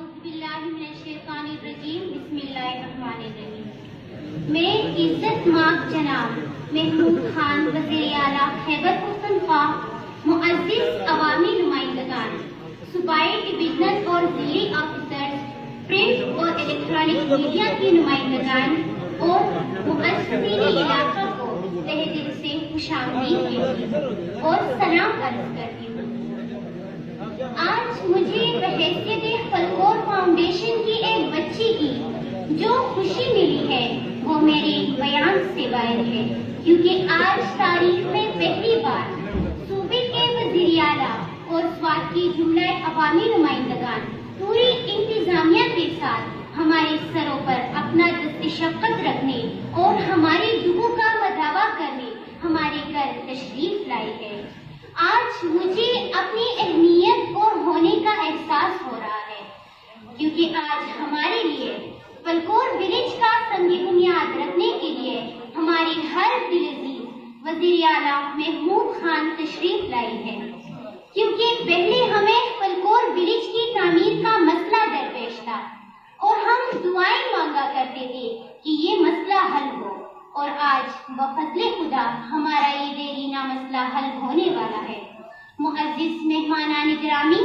اعوذ باللہ من الشیطان الرجیم بسم اللہ الرحمن الرحیم۔ میں عزت مآب جناب محمود خان وزیر اعلیٰ خیبر پختونخوا، معزز عوامی نمائندگان، صوبائی ڈویژنل اور ضلعی آفیسرز، پرنٹ اور الیکٹرانک میڈیا کے نمائندگان اور مؤثرین علاقہ کو تہہ دل سے خوش آمدید کہتی ہوں اور سلام عرض کرتی ہوں۔ آج مجھے بحیثیت فلکور فاؤنڈیشن کی ایک بچی کی جو خوشی ملی ہے وہ میرے بیان سے باہر ہے، کیونکہ آج تاریخ میں پہلی بار صوبے کے وزیر اعلیٰ اور سوات کی جملہ عوامی نمائندگان پوری انتظامیہ کے ساتھ ہمارے سروں پر اپنا دست شفقت رکھنے اور ہماری دعاؤں کا مداوع کرنے ہمارے گھر تشریف لائی ہے۔ آج مجھے اپنی اہمیت اور ہونے کا احساس ہو رہا ہے، کیونکہ آج ہمارے لیے فلکور ولیج کا سنگ بنیاد رکھنے کے لیے ہماری ہر دل عزیز وزیر اعلیٰ محمود خان تشریف لائی ہے، کیونکہ پہلے ہمیں فلکور ولیج کی تعمیر کا مسئلہ درپیش تھا اور ہم دعائیں مانگا کرتے تھے کہ یہ مسئلہ حل ہو، اور آج بفضل خدا ہمارا یہ دیرینہ مسئلہ حل ہونے والا ہے۔ معزز مہمانان گرامی،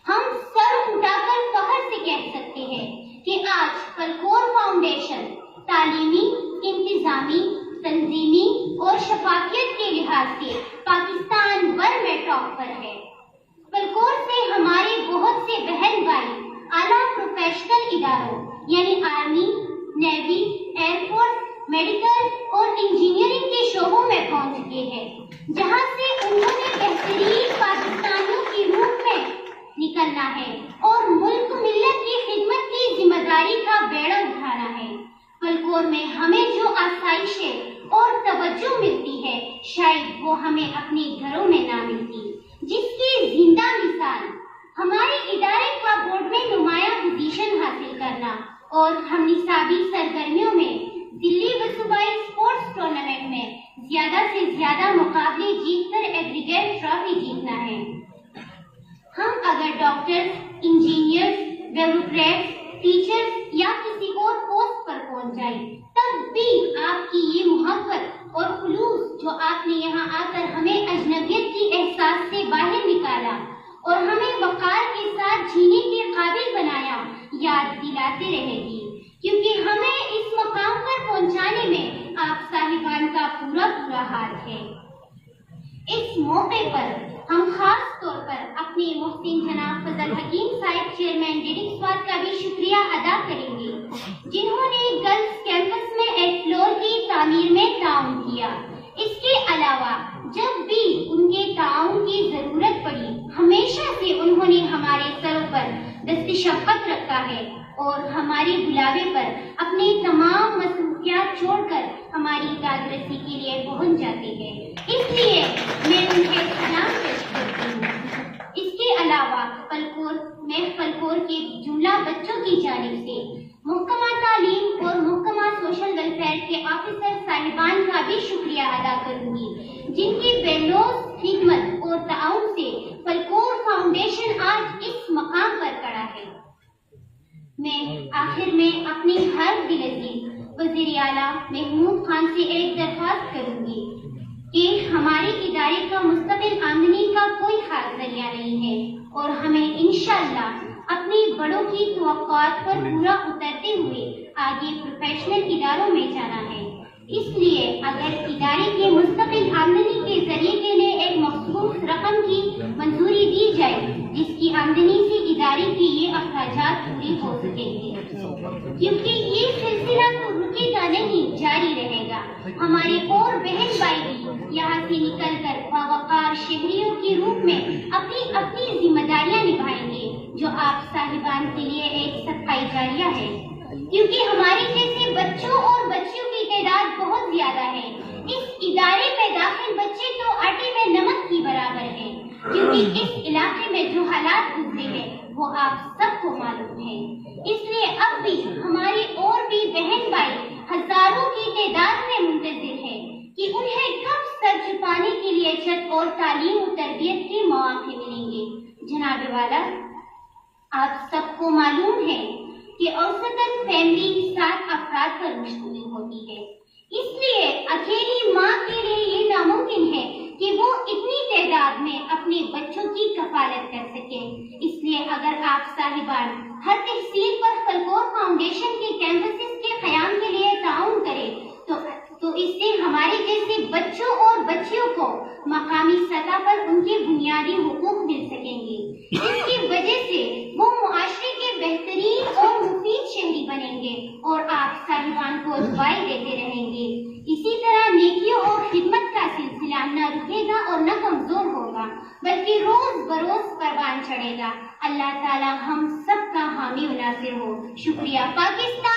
ہم سر اٹھا کر فخر سے کہہ سکتے ہیں کہ آج فلکور فاؤنڈیشن تعلیمی، انتظامی، تنظیمی اور شفافیت کے لحاظ سے پاکستان بھر میں ٹاپ پر ہے۔ فلکور سے ہمارے بہت سے بہن بھائی اعلیٰ پروفیشنل اداروں یعنی army, navy, air force, medical اور انجینئرنگ کے شعبوں میں پہنچ چکے ہیں، جہاں سے انہوں نے بہترین پاکستانیوں کی روح میں نکلنا ہے اور ملک ملت کی خدمت کی ذمہ داری کا بیڑا اٹھانا ہے۔ فلکور میں ہمیں جو آسائشیں اور توجہ ملتی ہے شاید وہ ہمیں اپنے گھروں میں نہ ملتی، جس کی زندہ مثال ہمارے ادارے کا بورڈ میں نمایاں پوزیشن حاصل کرنا اور ہم نصابی سرگرمیوں میں دلی و صوبائی اسپورٹس ٹورنامنٹ میں زیادہ سے زیادہ مقابلے جیت کر ایگریگیٹ ٹرافی جیتنا ہے۔ ہم اگر ڈاکٹر، انجینئر، بیوروکریٹس، ٹیچرز یا کسی اور پوسٹ پر پہنچ جائیں، تب بھی آپ کی یہ محبت اور خلوص جو آپ نے یہاں آ کر ہمیں اجنبیت کی احساس سے باہر نکالا اور ہمیں وقار کے ساتھ جینے کے قابل بنایا، یاد دلاتے رہے گی، کیونکہ ہمیں اس مقام پر پہنچانے میں آپ صاحبان کا پورا ہاتھ ہے۔ اس موقع پر ہم خاص طور پر اپنے محسن جناب فضل حکیم صاحب چیئرمین ڈیڈنگ سوات کا بھی شکریہ ادا کریں گے، جنہوں نے گرلز کیمپس میں ایک فلور کی تعمیر میں تعاون کیا۔ اس کے علاوہ جب بھی ان کے تعاون کی ضرورت پڑی ہمیشہ سے انہوں نے ہمارے سروں پر دست شفقت رکھا ہے اور ہمارے بلاوے پر اپنے تمام مصروفیات چھوڑ کر ہماری داد رسی کے لیے پہنچ جاتے ہیں، اس لیے میں ان کے سلام پیش کرتی ہوں۔ اس کے علاوہ فلکور کے جملہ بچوں کی جانب سے محکمہ تعلیم اور محکمہ سوشل ویلفیئر کے آفیسر صاحبان کا بھی شکریہ ادا کروں گی، جن کی بے لوث خدمت اور تعاون سے فلکور فاؤنڈیشن آج اس مقام پر کھڑا ہے۔ میں آخر میں اپنی ہر دل عزیز وزیر اعلیٰ محمود خان سے ایک درخواست کروں گی کہ ہمارے ادارے کا مستقل آمدنی کا کوئی خاص ذریعہ نہیں ہے اور ہمیں انشاءاللہ اپنی بڑوں کی توقعات پر پورا اترتے ہوئے آگے پروفیشنل اداروں میں جانا ہے۔ اس لیے اگر ادارے کے مستقل آمدنی کے ذریعے کے لیے ایک مخصوص رقم کی منظوری دی جائے جس کی آمدنی سے ادارے کے یہ اخراجات پورے ہو سکیں گے، کیونکہ یہ سلسلہ تو رکے گا نہیں، جاری رہے گا۔ ہمارے اور بہن بھائی بھی یہاں سے نکل کر باوقار شہریوں کی روح میں اپنی ذمہ داریاں نبھائیں گے، جو آپ صاحبان کے لیے ایک صدقہ جاریہ ہے، کیونکہ ہمارے جیسے بچوں اور بچیوں کی تعداد بہت زیادہ ہے۔ اس ادارے میں داخل بچے تو آٹے میں نمک کی برابر ہیں، کیونکہ اس علاقے میں جو حالات گزرے ہیں وہ آپ سب کو معلوم ہے۔ اس لیے اب بھی ہمارے اور بھی بہن بھائی ہزاروں کی تعداد میں منتظر ہیں کہ انہیں کب سر چھپانے کے لیے چھت اور تعلیم و تربیت کے مواقع ملیں گے۔ جناب والا، آپ سب کو معلوم ہے کہ اوسطاً فیملی 7 افراد پر مشتمل ہوتی ہے، اس لیے اکیلی ماں کے لیے یہ ناممکن ہے کہ وہ اتنی تعداد میں اپنے بچوں کی کفالت کر سکے۔ اس لیے اگر آپ صاحبان ہر تحصیل پر فلکور فاؤنڈیشن کے کیمپسز کے قیام کے لیے تعاون کریں تو اس سے ہمارے جیسے بچوں اور بچیوں کو مقامی سطح پر ان کے بنیادی حقوق مل سکیں گے، جس کی وجہ سے وہ معاشرے کے بہترین اور مفید شہری بنیں گے اور آپ صاحبان کو دعائیں دیتے رہیں گے۔ اسی طرح نیکیوں اور خدمت کا سلسلہ نہ رکے گا اور نہ کمزور ہوگا، بلکہ روز بروز پروان چڑھے گا۔ اللہ تعالی ہم سب کا حامی و ناصر ہو۔ شکریہ۔ پاکستان